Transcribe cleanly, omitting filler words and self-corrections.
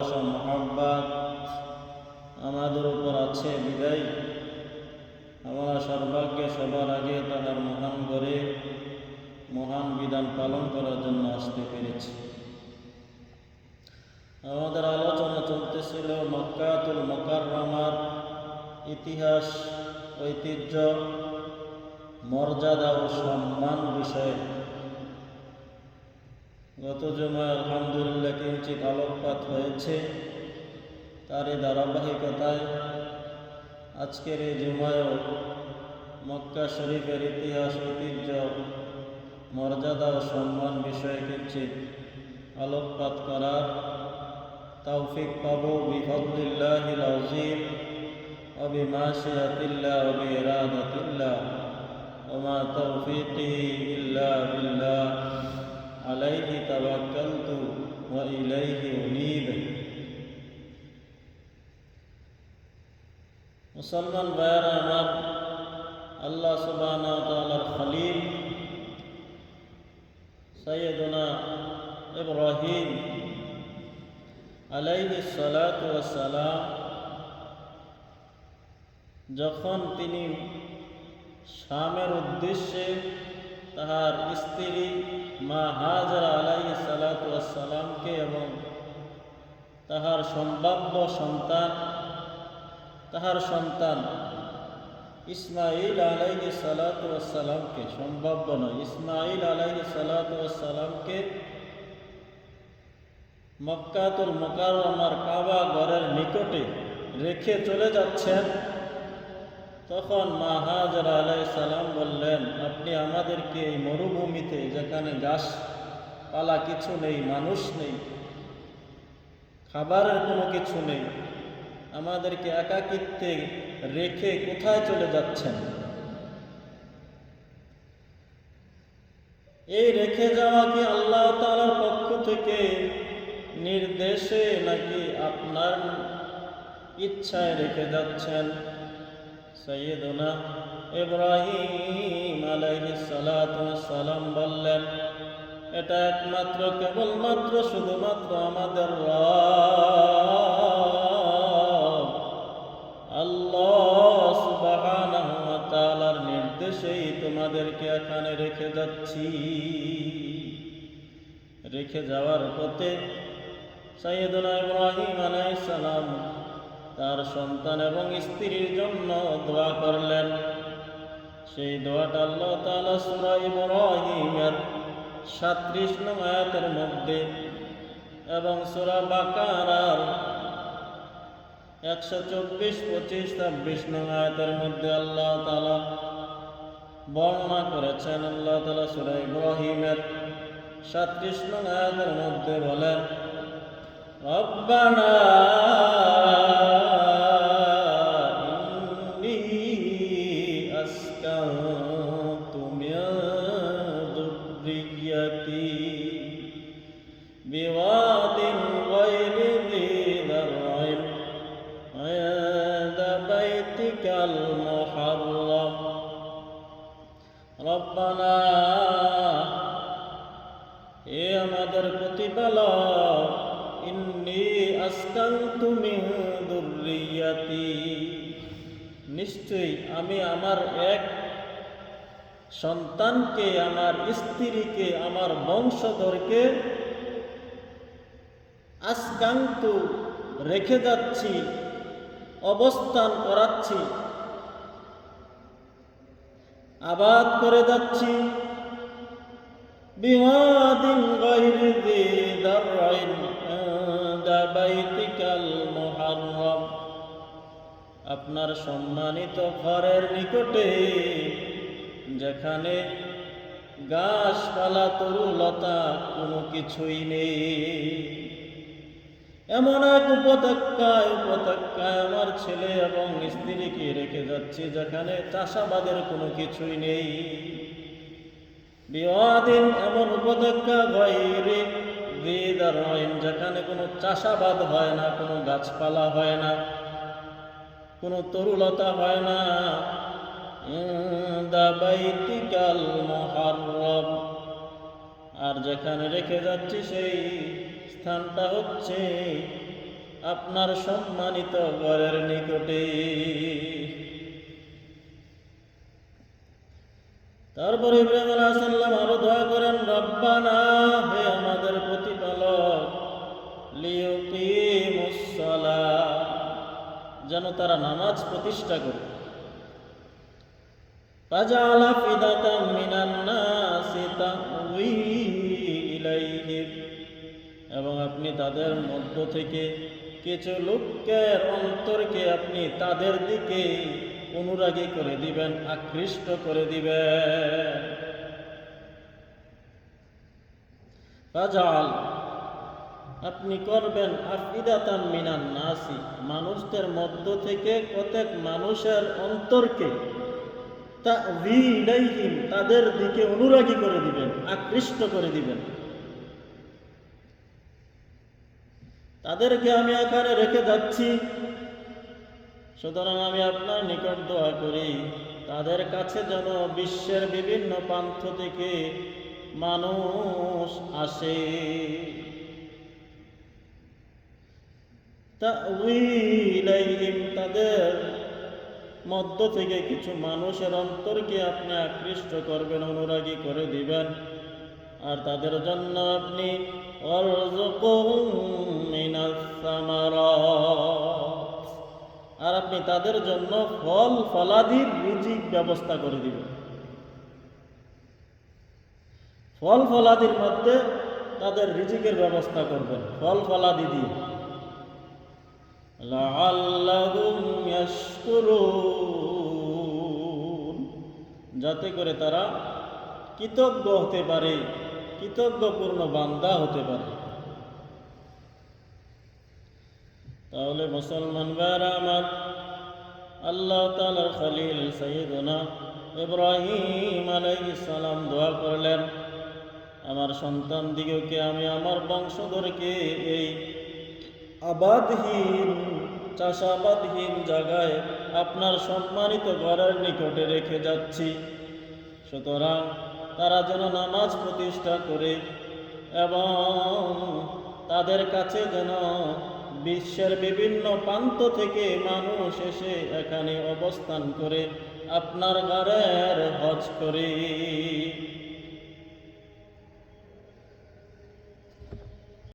মোহাম্মদ আমাদের উপর আছে বিদায় আমরা সর্বাগ্যে সবার আগে তাহার মহান করে মহান বিধান পালন করার জন্য আসতে পেরেছি। আমাদের আলোচনা চলতেছিল মক্কাতুল মুকাররমার ইতিহাস, ঐতিহ্য, মর্যাদা ও সম্মান বিষয়ে। গত জুমায় আলহামদুলিল্লাহ কিঞ্চিত আলোকপাত হয়েছে। তারই ধারাবাহিকতায় আজকের এই জুমায়ও মক্কা শরীফের ইতিহাস, ঐতিহ্য, মর্যাদা ও সম্মান বিষয়ে কিঞ্চিত আলোকপাত করার তৌফিক পাব বিফদলিল্লাহিল আযীম ওয়া বিমাশিয়াতিল্লাহ ওয়া বিইরাদাতিল্লাহ ওয়া মা তাওফীকি ইল্লা বিল্লাহ আলাইহি তাওয়াক্কালতু ওয়া ইলাইহি উনীব। মুসলমান ভাইয়েরা আমার, আল্লাহ সুবহানাহু ওয়া তাআলার খলিল সাইয়্যিদুনা ইব্রাহিম আলাইহিস সালাতু ওয়াস সালাম যখন তিনি শামের উদ্দেশ্যে তাহার স্ত্রী মা হাজরা আলাইহিস সালাতু ওয়াস সালামকে এবং তাহার সম্ভাব্য সন্তান ইসমাঈল আলাইহিস সালাতু ওয়াস সালামকে, সম্ভাব্য নয়, ইসমাঈল আলাইহিস সালাতু ওয়াস সালামকে মক্কাতুল মুকাররমার কাবা ঘরের নিকটে রেখে চলে যাচ্ছেন, তখন মা হাজরা আলাইহিস সালাম বললেন, আপনি আমাদেরকে এই মরুভূমিতে, যেখানে গাছপালা কিছু নেই, মানুষ নেই, খাবারের কোনো কিছু নেই, আমাদেরকে একাকিত্বে রেখে কোথায় চলে যাচ্ছেন? এই রেখে যাওয়া কি আল্লাহ তাআলার পক্ষ থেকে নির্দেশে নাকি আপনার ইচ্ছায় রেখে যাচ্ছেন? সাইয়্যিদুনা ইব্রাহিম আলাইহিস সালাতু ওয়াস সালাম বললেন, এটা একমাত্র কেবলমাত্র শুধুমাত্র আমাদের রব আল্লাহ সুবহানাহু ওয়া তাআলার নির্দেশেই তোমাদেরকে এখানে রেখে যাচ্ছি। রেখে যাওয়ার পথে সাইয়্যিদুনা ইব্রাহিম আলাইহিস সালাম তার সন্তান এবং স্ত্রীর জন্য দোয়া করলেন। সেই দোয়াটা আল্লাহ তাআলা সূরা ইব্রাহিমের 37 নং আয়াতের মধ্যে এবং সূরা বাকারার 124, 25, 26 নং আয়াতের মধ্যে আল্লাহ তাআলা বর্ণনা করেছেন। আল্লাহ তাআলা সূরা ইব্রাহিমের 37 নং আয়াতের মধ্যে বলেন, রব্বানা বিওয়াদিন গায়রি যী যার'ইন ইনদা বাইতিকাল মুহাররম। রব্বানা, হে আমাদের প্রতিপালক, ইন্নী আসকানতু মিন যুররিয়াতি, নিশ্চয়ই আমি আমার এক সন্তানকে, আমার স্ত্রীকে, আমার বংশধরকে আসকান্তু রেখে যাচ্ছি, অবস্থান করাচ্ছি, আবাদ করে যাচ্ছি, বিওয়াদিন গায়রি যী যার'ইন ইনদা বাইতিকাল মুহাররম, আপনার সম্মানিত ঘরের নিকটে, যেখানে গাছপালা তরুলতা কোনো কিছুই নেই। এমন এক উপত্যকায় আমার ছেলে এবং স্ত্রীকে রেখে যাচ্ছি, যেখানে চাষাবাদের কোনো কিছুই নেই। বিওয়াদিন, এমন উপত্যকা, গায়রি যী যার'ইন, যেখানে কোনো চাষাবাদ হয় না, কোনো গাছপালা হয় না, কোনো তরুলতা হয় না। ইনদা বাইতিকাল মুহাররম, আর যেখানে রেখে যাচ্ছি সেই স্থানটা হচ্ছে আপনার সম্মানিত ঘরের নিকটে। তারপর ইব্রাহিম আলাইহিস সালাম আরো দোয়া করেন, রব্বানা, হে আমাদের প্রতিপালক, লিয়ুকিমুস সালাহ, যেন তারা নামাজ প্রতিষ্ঠা করে। ফাজআল আফিদাতাম মিনান নাসি তা'উই ইলাইহিম, এবং আপনি তাদের মধ্য থেকে কিছু লোকের অন্তরকে আপনি তাদের দিকে অনুরাগী করে দিবেন, আকৃষ্ট করে দিবেন। ফাজআল, আপনি করবেন, আফিদাতাম মিনান নাসি, মানুষদের মধ্য থেকে প্রত্যেক মানুষের অন্তরকে, তা'উই ইলাইহিম, তাদের দিকে অনুরাগী করে দিবেন, আকৃষ্ট করে দিবেন। তাদেরকে আমি এখানে রেখে যাচ্ছি, সুতরাং আমি আপনার নিকট দোয়া করি, তাদের কাছে যেন বিশ্বের বিভিন্ন প্রান্ত থেকে মানুষ আসে। তা'উই ইলাইহিম, তাদের মধ্য থেকে কিছু মানুষের অন্তরকে আপনি আকৃষ্ট করবেন, অনুরাগী করে দিবেন। আর তাদের জন্য আপনি ওয়ারযুকহুম মিনাস সামারাত, আর আপনি তাদের জন্য ফল ফলাদির রিজিক ব্যবস্থা করে দিবেন। ফল ফলাদির মধ্যে তাদের রিজিকের ব্যবস্থা করবেন, ফল ফলাদি দিয়ে। লাআল্লাহুম ইয়াশকুরুন, যাতে করে তারা কৃতজ্ঞ হতে পারে, কৃতজ্ঞপূর্ণ বান্দা হতে পারে। তাহলে মুসলমান ভাইরা আমার, আল্লাহ তাআলার খলিল সাইয়্যিদুনা ইব্রাহিম আলাইহিস সালাম দোয়া করলেন, আমার সন্তান দিগকে আমি আমার বংশধরকে এই আবাদহীন, চাষাবাদহীন জায়গায় আপনার সম্মানিত ঘরের নিকটে রেখে যাচ্ছি। সুতরাং তারা যেন নামাজ প্রতিষ্ঠা করে এবং তাদের কাছে যেন বিশ্বের বিভিন্ন প্রান্ত থেকে মানুষ এসে এখানে অবস্থান করে আপনার ঘরের হজ করে।